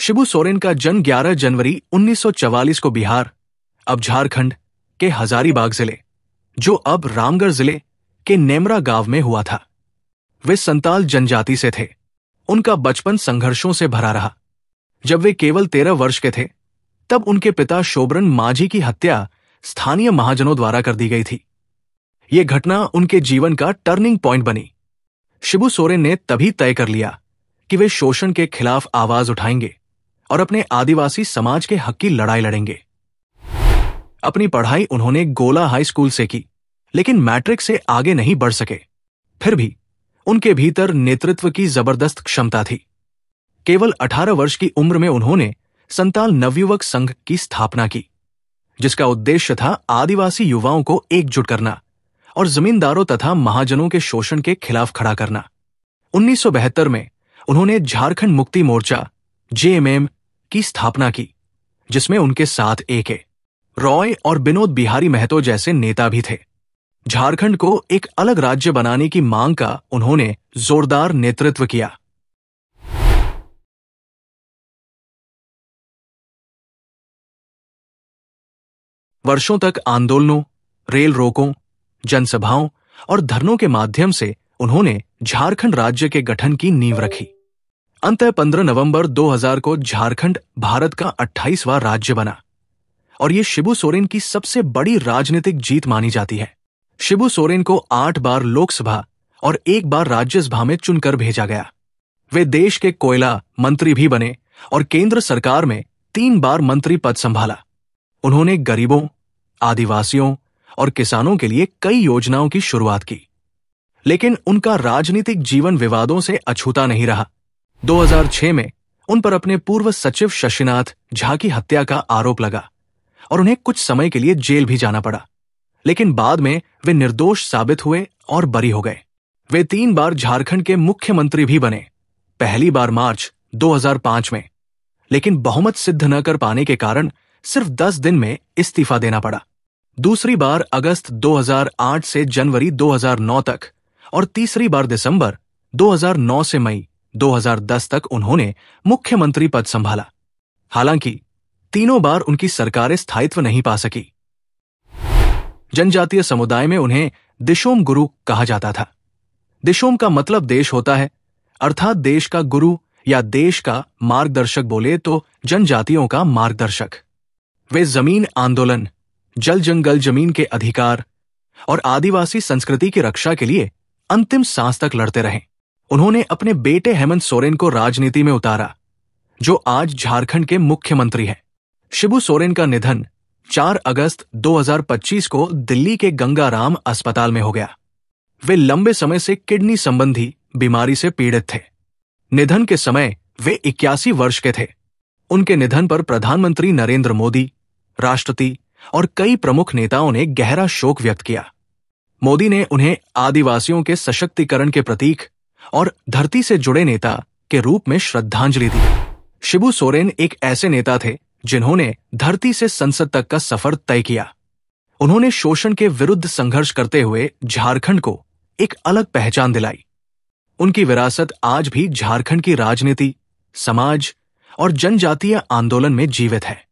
शिबू सोरेन का जन्म 11 जनवरी 1944 को बिहार, अब झारखंड के हजारीबाग जिले, जो अब रामगढ़ जिले के नेमरा गांव में हुआ था। वे संताल जनजाति से थे। उनका बचपन संघर्षों से भरा रहा। जब वे केवल 13 वर्ष के थे, तब उनके पिता शोभरन माझी की हत्या स्थानीय महाजनों द्वारा कर दी गई थी। यह घटना उनके जीवन का टर्निंग पॉइंट बनी। शिबू सोरेन ने तभी तय कर लिया कि वे शोषण के खिलाफ आवाज उठाएंगे और अपने आदिवासी समाज के हक की लड़ाई लड़ेंगे। अपनी पढ़ाई उन्होंने गोला हाई स्कूल से की, लेकिन मैट्रिक से आगे नहीं बढ़ सके। फिर भी उनके भीतर नेतृत्व की जबरदस्त क्षमता थी। केवल 18 वर्ष की उम्र में उन्होंने संताल नवयुवक संघ की स्थापना की, जिसका उद्देश्य था आदिवासी युवाओं को एकजुट करना और जमींदारों तथा महाजनों के शोषण के खिलाफ खड़ा करना। 1972 में उन्होंने झारखंड मुक्ति मोर्चा JMM की स्थापना की, जिसमें उनके साथ AK रॉय और विनोद बिहारी महतो जैसे नेता भी थे। झारखंड को एक अलग राज्य बनाने की मांग का उन्होंने जोरदार नेतृत्व किया। वर्षों तक आंदोलनों, रेल रोकों, जनसभाओं और धरनों के माध्यम से उन्होंने झारखंड राज्य के गठन की नींव रखी। अंततः 15 नवंबर 2000 को झारखंड भारत का 28वां राज्य बना और ये शिबू सोरेन की सबसे बड़ी राजनीतिक जीत मानी जाती है। शिबू सोरेन को 8 बार लोकसभा और 1 बार राज्यसभा में चुनकर भेजा गया। वे देश के कोयला मंत्री भी बने और केंद्र सरकार में 3 बार मंत्री पद संभाला। उन्होंने गरीबों, आदिवासियों और किसानों के लिए कई योजनाओं की शुरुआत की, लेकिन उनका राजनीतिक जीवन विवादों से अछूता नहीं रहा। 2006 में उन पर अपने पूर्व सचिव शशिनाथ झा की हत्या का आरोप लगा और उन्हें कुछ समय के लिए जेल भी जाना पड़ा, लेकिन बाद में वे निर्दोष साबित हुए और बरी हो गए। वे 3 बार झारखंड के मुख्यमंत्री भी बने, पहली बार मार्च 2005 में, लेकिन बहुमत सिद्ध न कर पाने के कारण सिर्फ 10 दिन में इस्तीफा देना पड़ा। दूसरी बार अगस्त 2008 से जनवरी 2009 तक और तीसरी बार दिसंबर 2009 से मई 2010 तक उन्होंने मुख्यमंत्री पद संभाला। हालांकि तीनों बार उनकी सरकारें स्थायित्व नहीं पा सकी। जनजातीय समुदाय में उन्हें दिशोम गुरु कहा जाता था। दिशोम का मतलब देश होता है, अर्थात देश का गुरु या देश का मार्गदर्शक बोले तो जनजातियों का मार्गदर्शक। वे जमीन आंदोलन, जल जंगल जमीन के अधिकार और आदिवासी संस्कृति की रक्षा के लिए अंतिम सांस तक लड़ते रहे। उन्होंने अपने बेटे हेमंत सोरेन को राजनीति में उतारा, जो आज झारखंड के मुख्यमंत्री हैं। शिबू सोरेन का निधन 4 अगस्त 2025 को दिल्ली के गंगाराम अस्पताल में हो गया। वे लंबे समय से किडनी संबंधी बीमारी से पीड़ित थे। निधन के समय वे 81 वर्ष के थे। उनके निधन पर प्रधानमंत्री नरेंद्र मोदी, राष्ट्रपति और कई प्रमुख नेताओं ने गहरा शोक व्यक्त किया। मोदी ने उन्हें आदिवासियों के सशक्तिकरण के प्रतीक और धरती से जुड़े नेता के रूप में श्रद्धांजलि दी। शिबू सोरेन एक ऐसे नेता थे जिन्होंने धरती से संसद तक का सफर तय किया। उन्होंने शोषण के विरुद्ध संघर्ष करते हुए झारखंड को एक अलग पहचान दिलाई। उनकी विरासत आज भी झारखंड की राजनीति, समाज और जनजातीय आंदोलन में जीवित है।